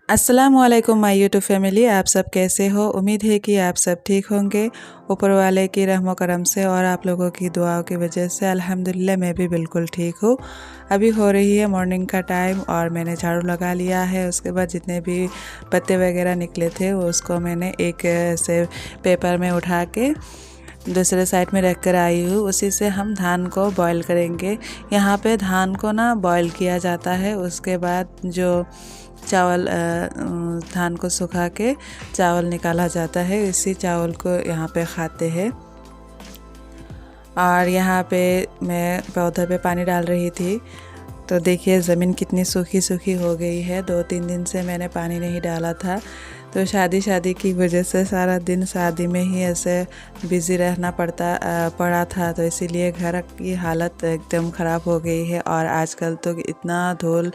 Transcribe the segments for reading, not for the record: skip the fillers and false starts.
अस्सलाम वालेकुम my YouTube family, आप सब कैसे हो। उम्मीद है कि आप सब ठीक होंगे। ऊपर वाले की रहमो करम से और आप लोगों की दुआओं की वजह से अल्हम्दुलिल्लाह मैं भी बिल्कुल ठीक हूँ। अभी हो रही है मॉर्निंग का टाइम और मैंने झाड़ू लगा लिया है। उसके बाद जितने भी पत्ते वगैरह निकले थे उसको मैंने एक से पेपर में उठा के दूसरे साइड में रख कर आई हूँ। उसी से हम धान को बॉईल करेंगे। यहाँ पे धान को ना बॉईल किया जाता है। उसके बाद जो चावल धान को सुखा के चावल निकाला जाता है, इसी चावल को यहाँ पे खाते हैं। और यहाँ पे मैं पौधे पे पानी डाल रही थी तो देखिए ज़मीन कितनी सूखी सूखी हो गई है। 2-3 दिन से मैंने पानी नहीं डाला था। तो शादी की वजह से सारा दिन शादी में ही ऐसे बिज़ी रहना पड़ा था, तो इसीलिए घर की हालत एकदम ख़राब हो गई है। और आजकल तो इतना धूल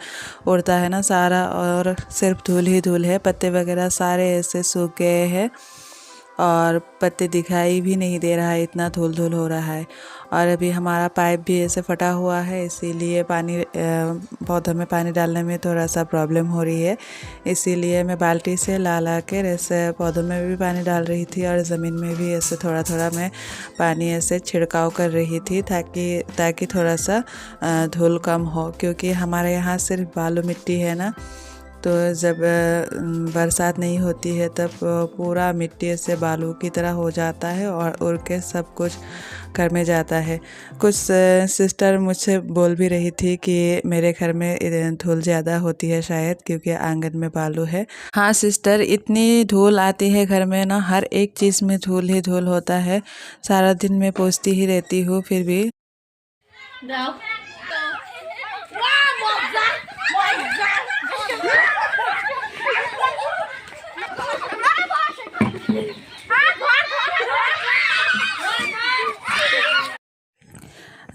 उड़ता है ना सारा, और सिर्फ धूल ही धूल है। पत्ते वगैरह सारे ऐसे सूख गए हैं और पत्ते दिखाई भी नहीं दे रहा है, इतना धूल धूल हो रहा है। और अभी हमारा पाइप भी ऐसे फटा हुआ है, इसीलिए पानी पौधों में पानी डालने में थोड़ा सा प्रॉब्लम हो रही है। इसीलिए मैं बाल्टी से ला के ऐसे पौधों में भी पानी डाल रही थी और ज़मीन में भी ऐसे थोड़ा थोड़ा मैं पानी ऐसे छिड़काव कर रही थी ताकि थोड़ा सा धूल कम हो, क्योंकि हमारे यहाँ सिर्फ बालू मिट्टी है ना। तो जब बरसात नहीं होती है तब पूरा मिट्टी से बालू की तरह हो जाता है और उड़ के सब कुछ घर में जाता है। कुछ सिस्टर मुझसे बोल भी रही थी कि मेरे घर में धूल ज़्यादा होती है शायद, क्योंकि आंगन में बालू है। हाँ सिस्टर, इतनी धूल आती है घर में ना, हर एक चीज़ में धूल ही धूल होता है। सारा दिन मैं पोंछती ही रहती हूँ फिर भी।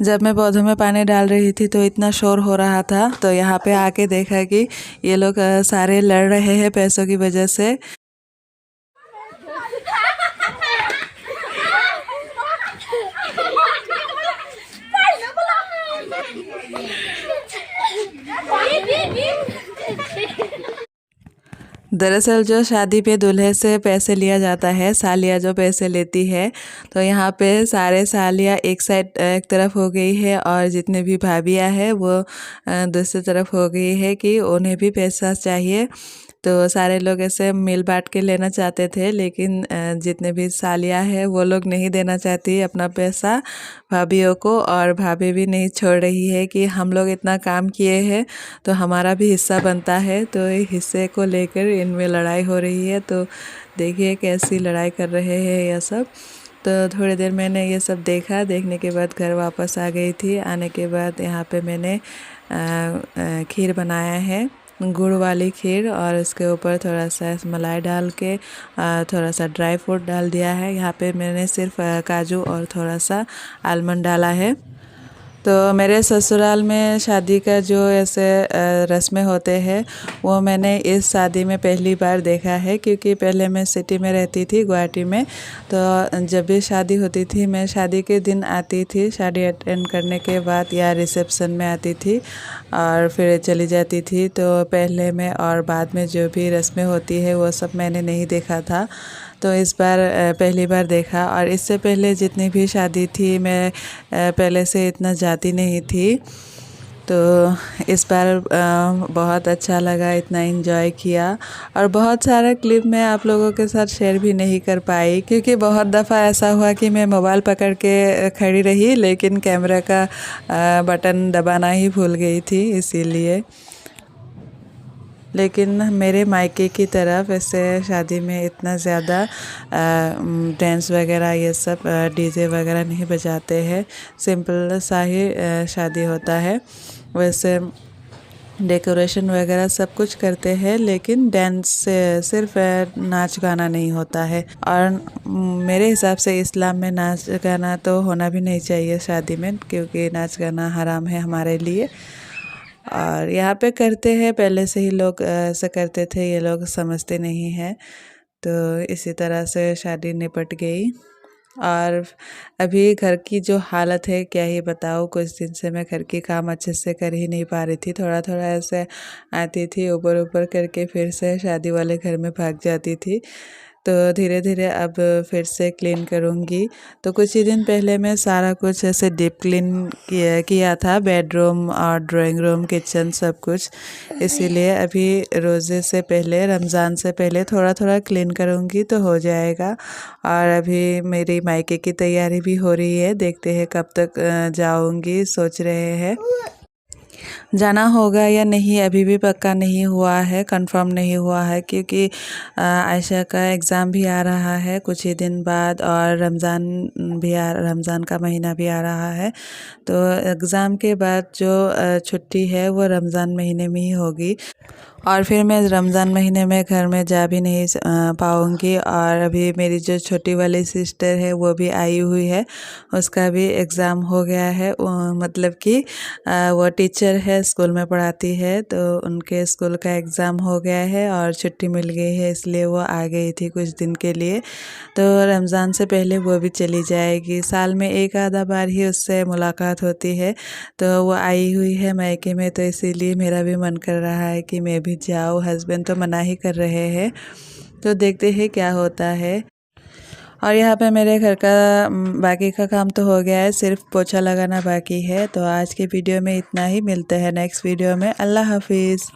जब मैं पौधों में पानी डाल रही थी तो इतना शोर हो रहा था, तो यहाँ पे आके देखा कि ये लोग सारे लड़ रहे हैं पैसों की वजह से। दरअसल जो शादी पे दूल्हे से पैसे लिया जाता है, सालिया जो पैसे लेती है, तो यहाँ पे सारे सालिया एक तरफ हो गई है और जितने भी भाभियाँ हैं वो दूसरी तरफ हो गई है कि उन्हें भी पैसा चाहिए। तो सारे लोग ऐसे मिल बांट के लेना चाहते थे, लेकिन जितने भी सालियाँ हैं वो लोग नहीं देना चाहती अपना पैसा भाभियों को, और भाभी भी नहीं छोड़ रही है कि हम लोग इतना काम किए हैं तो हमारा भी हिस्सा बनता है। तो हिस्से को लेकर इनमें लड़ाई हो रही है। तो देखिए कैसी लड़ाई कर रहे हैं यह सब। तो थोड़ी देर मैंने ये सब देखा, देखने के बाद घर वापस आ गई थी। आने के बाद यहाँ पे मैंने खीर बनाया है, गुड़ वाली खीर, और इसके ऊपर थोड़ा सा मलाई डाल के थोड़ा सा ड्राई फ्रूट डाल दिया है। यहाँ पे मैंने सिर्फ काजू और थोड़ा सा आलमंड डाला है। तो मेरे ससुराल में शादी का जो ऐसे रस्में होते हैं वो मैंने इस शादी में पहली बार देखा है, क्योंकि पहले मैं सिटी में रहती थी, गुवाहाटी में। तो जब भी शादी होती थी मैं शादी के दिन आती थी, शादी अटेंड करने के बाद या रिसेप्शन में आती थी और फिर चली जाती थी। तो पहले में और बाद में जो भी रस्में होती है वो सब मैंने नहीं देखा था, तो इस बार पहली बार देखा। और इससे पहले जितनी भी शादी थी मैं पहले से इतना जाती नहीं थी। तो इस बार बहुत अच्छा लगा, इतना एंजॉय किया। और बहुत सारा क्लिप मैं आप लोगों के साथ शेयर भी नहीं कर पाई, क्योंकि बहुत दफ़ा ऐसा हुआ कि मैं मोबाइल पकड़ के खड़ी रही लेकिन कैमरा का बटन दबाना ही भूल गई थी, इसीलिए। लेकिन मेरे मायके की तरफ ऐसे शादी में इतना ज़्यादा डांस वगैरह ये सब डीजे वगैरह नहीं बजाते हैं, सिंपल सा ही शादी होता है। वैसे डेकोरेशन वगैरह सब कुछ करते हैं, लेकिन डांस से सिर्फ नाच गाना नहीं होता है। और मेरे हिसाब से इस्लाम में नाच गाना तो होना भी नहीं चाहिए शादी में, क्योंकि नाच गाना हराम है हमारे लिए। और यहाँ पे करते हैं, पहले से ही लोग ऐसा करते थे, ये लोग समझते नहीं हैं। तो इसी तरह से शादी निपट गई। और अभी घर की जो हालत है क्या ही बताऊँ, कुछ दिन से मैं घर की काम अच्छे से कर ही नहीं पा रही थी। थोड़ा थोड़ा ऐसे आती थी, ऊपर ऊपर करके फिर से शादी वाले घर में भाग जाती थी। तो धीरे धीरे अब फिर से क्लीन करूँगी। तो कुछ ही दिन पहले मैं सारा कुछ ऐसे डीप क्लीन किया था, बेडरूम और ड्राइंग रूम, किचन, सब कुछ। इसीलिए अभी रोज़े से पहले, रमज़ान से पहले थोड़ा थोड़ा क्लीन करूँगी तो हो जाएगा। और अभी मेरी मायके की तैयारी भी हो रही है, देखते हैं कब तक जाऊँगी, सोच रहे हैं। जाना होगा या नहीं अभी भी पक्का नहीं हुआ है, कंफर्म नहीं हुआ है, क्योंकि आयशा का एग्ज़ाम भी आ रहा है कुछ ही दिन बाद, और रमज़ान का महीना भी आ रहा है। तो एग्ज़ाम के बाद जो छुट्टी है वो रमज़ान महीने में ही होगी। और फिर मैं रमज़ान महीने में घर में जा भी नहीं पाऊँगी। और अभी मेरी जो छोटी वाली सिस्टर है वो भी आई हुई है, उसका भी एग्ज़ाम हो गया है। मतलब कि वो टीचर है, स्कूल में पढ़ाती है, तो उनके स्कूल का एग्ज़ाम हो गया है और छुट्टी मिल गई है, इसलिए वो आ गई थी कुछ दिन के लिए। तो रमज़ान से पहले वो भी चली जाएगी। साल में एक आधा बार ही उससे मुलाकात होती है, तो वो आई हुई है मायके में, तो इसीलिए मेरा भी मन कर रहा है कि मैं भी जाऊँ। हस्बैंड तो मना ही कर रहे हैं, तो देखते हैं क्या होता है। और यहाँ पे मेरे घर का बाकी का काम तो हो गया है, सिर्फ पोछा लगाना बाकी है। तो आज के वीडियो में इतना ही, मिलते हैं नेक्स्ट वीडियो में। अल्लाह हाफिज़।